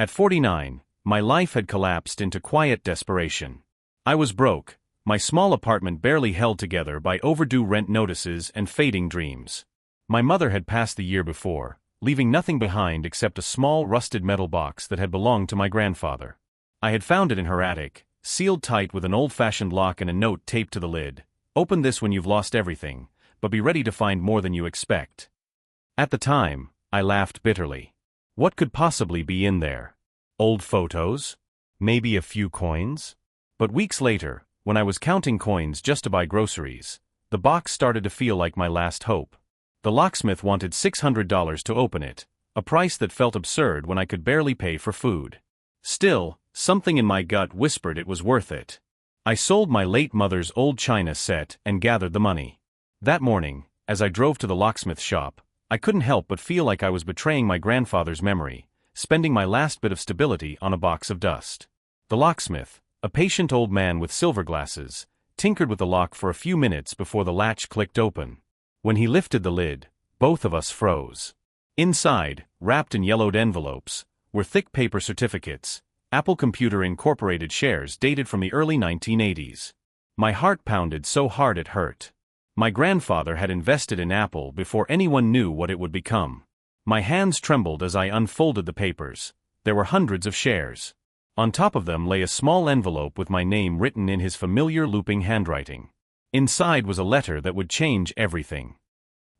At 49, my life had collapsed into quiet desperation. I was broke, my small apartment barely held together by overdue rent notices and fading dreams. My mother had passed the year before, leaving nothing behind except a small rusted metal box that had belonged to my grandfather. I had found it in her attic, sealed tight with an old-fashioned lock and a note taped to the lid. Open this when you've lost everything, but be ready to find more than you expect. At the time, I laughed bitterly. What could possibly be in there? Old photos? Maybe a few coins? But weeks later, when I was counting coins just to buy groceries, the box started to feel like my last hope. The locksmith wanted $600 to open it, a price that felt absurd when I could barely pay for food. Still, something in my gut whispered it was worth it. I sold my late mother's old china set and gathered the money. That morning, as I drove to the locksmith shop, I couldn't help but feel like I was betraying my grandfather's memory, spending my last bit of stability on a box of dust. The locksmith, a patient old man with silver glasses, tinkered with the lock for a few minutes before the latch clicked open. When he lifted the lid, both of us froze. Inside, wrapped in yellowed envelopes, were thick paper certificates, Apple Computer Incorporated shares dated from the early 1980s. My heart pounded so hard it hurt. My grandfather had invested in Apple before anyone knew what it would become. My hands trembled as I unfolded the papers. There were hundreds of shares. On top of them lay a small envelope with my name written in his familiar looping handwriting. Inside was a letter that would change everything.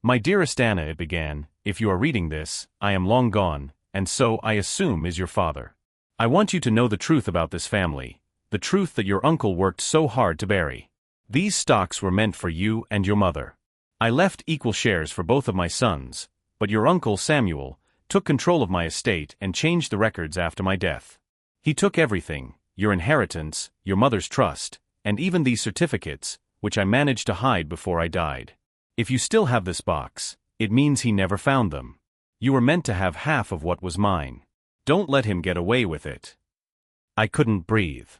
My dearest Anna, it began, if you are reading this, I am long gone, and so, I assume, is your father. I want you to know the truth about this family, the truth that your uncle worked so hard to bury. These stocks were meant for you and your mother. I left equal shares for both of my sons, but your uncle Samuel took control of my estate and changed the records after my death. He took everything, your inheritance, your mother's trust, and even these certificates, which I managed to hide before I died. If you still have this box, it means he never found them. You were meant to have half of what was mine. Don't let him get away with it. I couldn't breathe.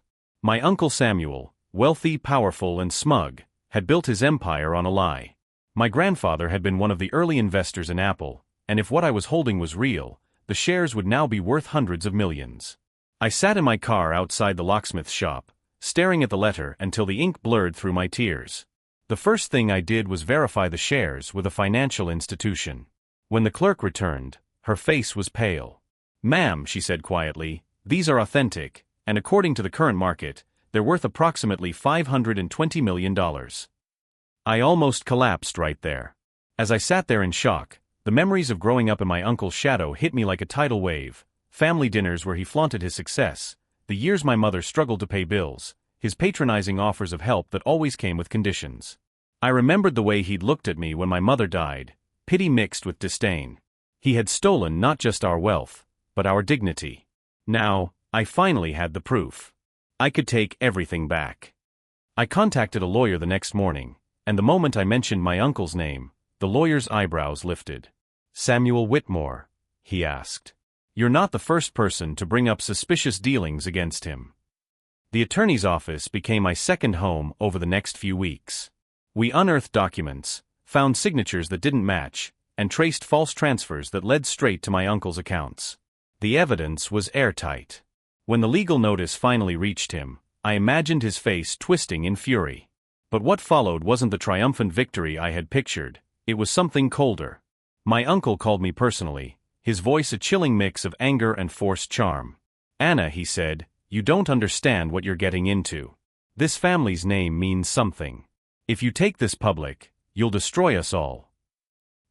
My uncle Samuel, wealthy, powerful, and smug, had built his empire on a lie. My grandfather had been one of the early investors in Apple, and if what I was holding was real, the shares would now be worth hundreds of millions. I sat in my car outside the locksmith's shop, staring at the letter until the ink blurred through my tears. The first thing I did was verify the shares with a financial institution. When the clerk returned, her face was pale. "Ma'am," she said quietly, "these are authentic, and according to the current market, they're worth approximately $520 million. I almost collapsed right there. As I sat there in shock, the memories of growing up in my uncle's shadow hit me like a tidal wave. Family dinners where he flaunted his success, the years my mother struggled to pay bills, his patronizing offers of help that always came with conditions. I remembered the way he'd looked at me when my mother died, pity mixed with disdain. He had stolen not just our wealth, but our dignity. Now, I finally had the proof. I could take everything back. I contacted a lawyer the next morning, and the moment I mentioned my uncle's name, the lawyer's eyebrows lifted. "Samuel Whitmore?" he asked. "You're not the first person to bring up suspicious dealings against him." The attorney's office became my second home over the next few weeks. We unearthed documents, found signatures that didn't match, and traced false transfers that led straight to my uncle's accounts. The evidence was airtight. When the legal notice finally reached him, I imagined his face twisting in fury. But what followed wasn't the triumphant victory I had pictured, it was something colder. My uncle called me personally, his voice a chilling mix of anger and forced charm. "Anna," he said, "you don't understand what you're getting into. This family's name means something. If you take this public, you'll destroy us all."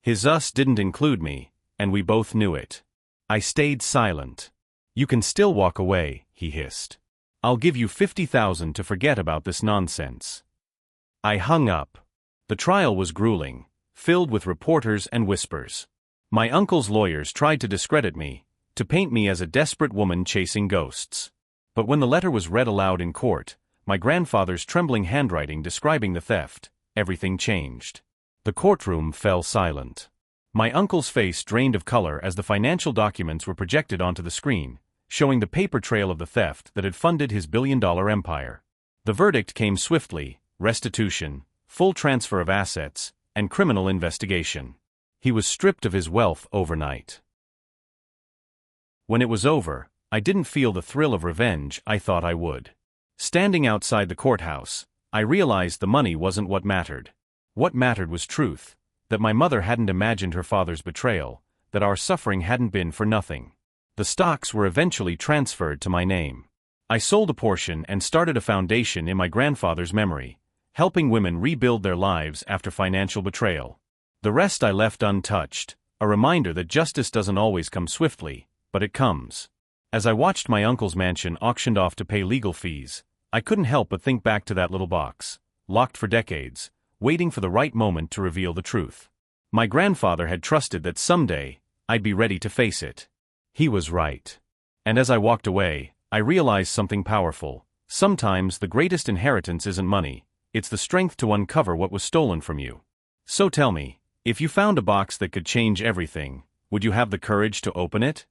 His us didn't include me, and we both knew it. I stayed silent. "You can still walk away," he hissed. "I'll give you $50,000 to forget about this nonsense." I hung up. The trial was grueling, filled with reporters and whispers. My uncle's lawyers tried to discredit me, to paint me as a desperate woman chasing ghosts. But when the letter was read aloud in court, my grandfather's trembling handwriting describing the theft, everything changed. The courtroom fell silent. My uncle's face drained of color as the financial documents were projected onto the screen, showing the paper trail of the theft that had funded his billion-dollar empire. The verdict came swiftly: restitution, full transfer of assets, and criminal investigation. He was stripped of his wealth overnight. When it was over, I didn't feel the thrill of revenge I thought I would. Standing outside the courthouse, I realized the money wasn't what mattered. What mattered was truth, that my mother hadn't imagined her father's betrayal, that our suffering hadn't been for nothing. The stocks were eventually transferred to my name. I sold a portion and started a foundation in my grandfather's memory, helping women rebuild their lives after financial betrayal. The rest I left untouched, a reminder that justice doesn't always come swiftly, but it comes. As I watched my uncle's mansion auctioned off to pay legal fees, I couldn't help but think back to that little box, locked for decades, waiting for the right moment to reveal the truth. My grandfather had trusted that someday, I'd be ready to face it. He was right. And as I walked away, I realized something powerful. Sometimes the greatest inheritance isn't money, it's the strength to uncover what was stolen from you. So tell me, if you found a box that could change everything, would you have the courage to open it?